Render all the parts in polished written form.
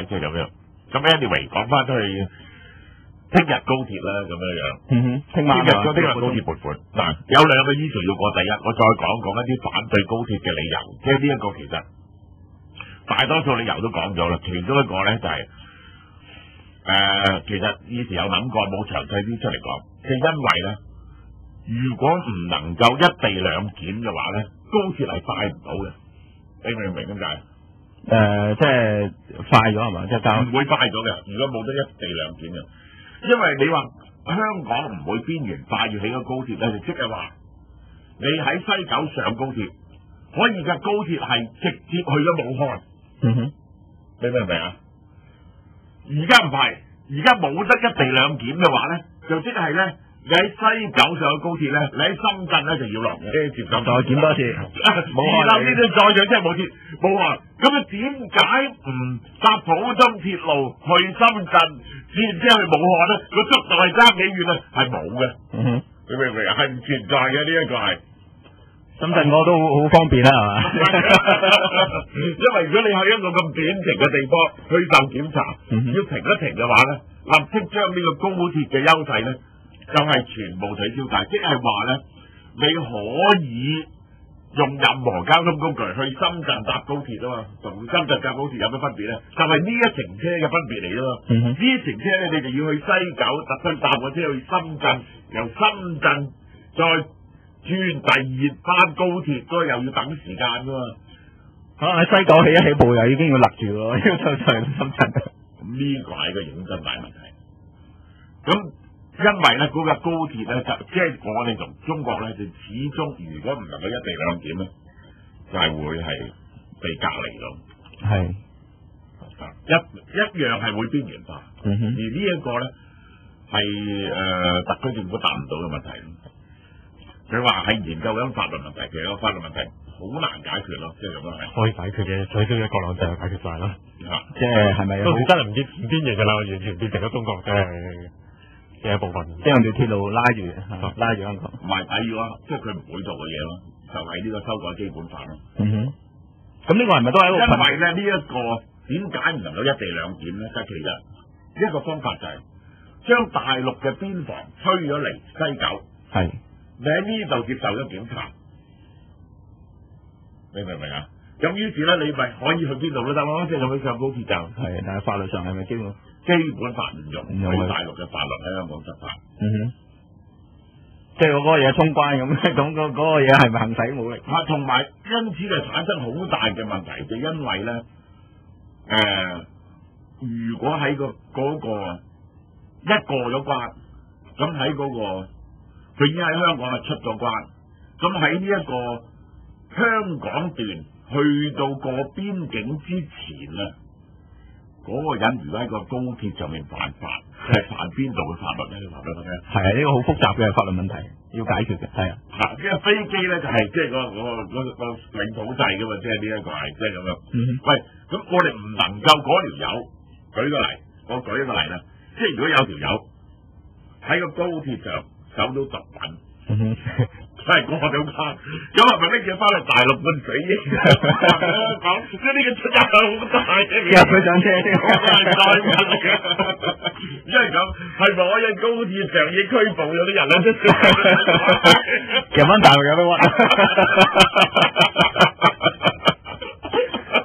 即係咁樣。咁 anyway 講翻都係聽日高鐵啦，咁樣樣。聽日高鐵撥款嗱，有兩個 issue 要過。第一，我再講一啲反對高鐵嘅理由，即係呢一個其實大多數理由都講咗啦。其中一個咧就係、其實以前有諗過，冇詳細啲出嚟講，即係因為咧，如果唔能夠一地兩檢嘅話咧，高鐵係快唔到嘅。你明唔明點解？即係快咗係嘛？即係唔會快咗嘅。如果冇得一地兩檢嘅，因為你話香港唔會邊緣化要起個高鐵咧，就即係話你喺西九上高鐵，可以嘅高鐵係直接去咗武漢。你明唔明啊？而家唔係，而家冇得一地兩檢嘅話咧，就即係咧。你喺西九上嘅高鐵咧，你喺深圳咧就要落車接受再檢多次，然後呢啲再上車冇鐵冇啊！咁啊點解唔搭普通鐵路去深圳，然之後去武漢咧？個速度係爭幾遠啊？係冇嘅，你明唔明啊？係唔存在嘅呢一個係。深圳我都好方便啦，係嘛？因為如果你去一個咁短程嘅地方去受檢查，要停一停嘅話咧，立即將呢個高鐵嘅優勢咧。就係全部取消晒，即係話咧，你可以用任何交通工具去深圳搭高鐵啊嘛，同深圳搭高鐵有咩分別咧？就係呢一程車嘅分別嚟啊嘛。呢一程車咧，你就要去西九，特登搭個車去深圳，由深圳再轉第二班高鐵，都又要等時間噶嘛。喺西九起一起步又已經要勒住咯，要就上深圳。咁呢個係個認真大問題。咁因為咧嗰個高鐵咧就即係我哋同中國咧就始終如果唔能夠一地兩檢咧，就係會係被隔離咯。係一樣係會邊緣化。而呢一個咧係特區政府答唔到嘅問題。佢話係研究緊法律問題，其實個法律問題好難解決咯，即係咁樣係。可以解決嘅，取消一國兩制就解決晒啦。即係咪？到時真係唔知邊緣㗎啦，完全變成咗中國嘅一部分，即係用條鐵路拉住香港。唔係第二個，即係佢唔會做嘅嘢咯，就係呢個修改基本法咯。咁呢個係咪都係一個？因為咧呢一個點解唔能夠一地兩檢咧？即係其實一個方法就係將大陸嘅邊防推咗嚟西九，係你喺呢度接受咗檢查，你明唔明啊？咁於是咧，你咪可以去邊度都得咯，即係去上高鐵站。係，但係法律上係咪基本法唔容許大陸嘅法律喺香港執法？即係嗰個嘢衝關咁，咁嗰個嘢係咪行使武力？同埋因此就產生好大嘅問題，就因為咧，如果喺嗰個一過咗關，咁喺嗰個佢已經喺香港係出咗關，咁喺呢一個香港段。去到過邊境之前啊，嗰個人如果喺個高鐵上面犯法，係犯邊度嘅法律咧？法律咧係啊，呢個好複雜嘅法律問題要解決嘅。係啊，因為飛機咧就係即係個領土制噶嘛，即係呢一個係即係咁樣。喂，咁我哋唔能夠嗰條友舉個例，我舉一個例啦，即係如果有條友喺個高鐵上搜到毒品。係過咗關，咁係咪拎住翻嚟大陸半死英？講即係呢個出入好大嘅，入佢上車先，因為咁係咪我喺高鐵上已經拘捕咗啲人咧？入翻大陸有得屈。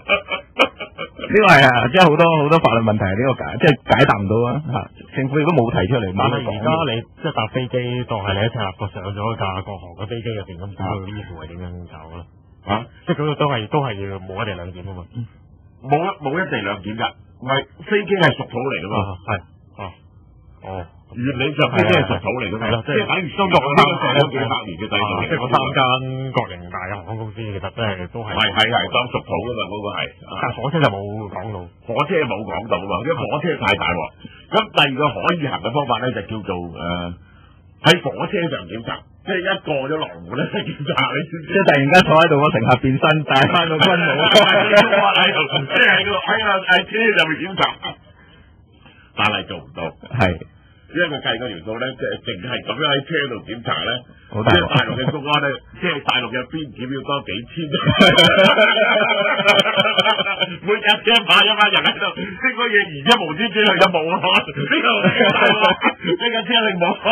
呢個係啊，即係好多法律問題，呢個即係解答唔到啊！政府亦都冇提出嚟。但係而家你即係搭飛機，當係你一赤鱲角上咗架國航嘅飛機入邊咁，呢條係點樣搞咧？即係嗰個都係要冇一地兩檢啊嘛。冇一地兩檢㗎，唔係飛機係屬土嚟㗎嘛。係。原理上飛機係屬土嚟㗎嘛。即係等於中國呢個上咗幾百年嘅制度。即係嗰3間國營大嘅航空公司，其實真係都係。係當屬土㗎嘛，嗰個係。但係火車就冇講到。火車冇講到啊嘛，因為火車太大鑊。咁第二個可以行嘅方法咧，就叫做喺火車上檢查，即係一過咗羅湖咧檢查你。即係突然間坐喺度個乘客變身，戴翻個軍帽，喺車上面檢查，但係做唔到。係。因為佢計嗰條數咧，即係淨係咁樣喺車度檢查咧，好大鑊即係大陸嘅公安咧，即係大陸嘅邊檢要多幾千，每架車派一班人喺度，呢個嘢而家無端端去咗武漢，呢架車令武漢，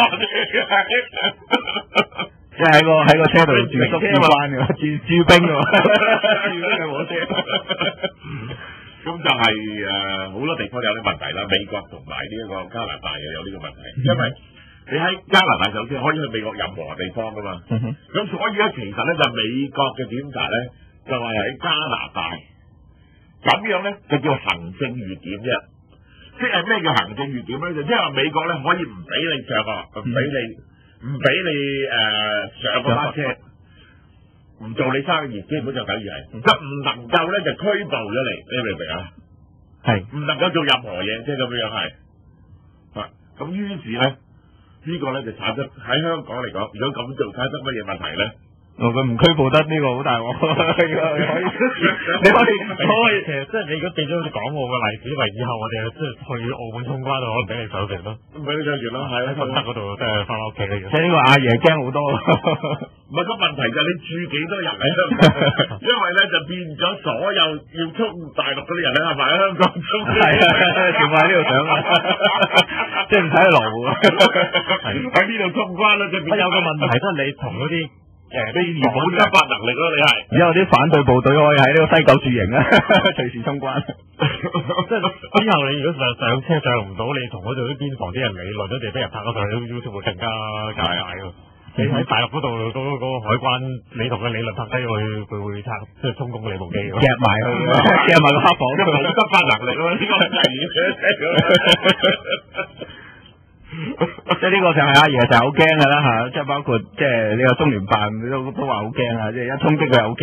即係喺個車度住宿住關嘅，住兵嘅，住兵嘅火車。咁就係好多地方有啲問題啦，美國同埋呢一個加拿大又有呢個問題，因為你喺加拿大首先可以去美國任何地方噶嘛，咁所以咧其實咧就美國嘅檢查咧就係喺加拿大，咁樣咧就叫行政預檢啫，即係咩叫行政預檢咧？就即係話美國咧可以唔俾你上啊，唔俾你上嗰班車。唔做你生意，基本上等於係，即唔能夠咧就拘捕咗你，你明唔明啊？係唔能夠做任何嘢，即係咁樣係。咁於是咧，呢個咧就產生喺香港嚟講，如果咁做產生乜嘢問題咧？佢唔拘捕得呢個好大鑊，你可以，其實即係你如果記咗好似港澳嘅例子，為以後我哋即係去澳門通關就可能俾你上船咯，俾你上船咯，係喺順德嗰度即係翻屋企嘅。即係呢個阿爺驚好多。唔係個問題就係你住幾多人喺香港，因為咧就變咗所有要衝大陸嗰啲人咧係咪喺香港衝？係啊，全部喺呢度上啊，即係唔使去羅湖。喺呢度通關啦，即係有個問題即係你同嗰啲。你冇執法能力咯，你係。而家有啲反對部隊可以喺呢個西九駐營啊，隨時通關。即係之後你如果上車上唔到，你同嗰度啲邊防啲人理論，都哋俾人拍咗上去 YouTube 會更加尷尬喎。你喺大陸嗰度嗰個海關，你同佢理論拍低佢會拆，即係充公你部機喎。夾埋佢，夾埋個黑房，因為冇執法能力咯，呢個係。即係呢個就係阿爺就係好驚噶啦吓，即係包括即係呢個中聯辦都話好驚啊，即係一衝擊佢又好驚。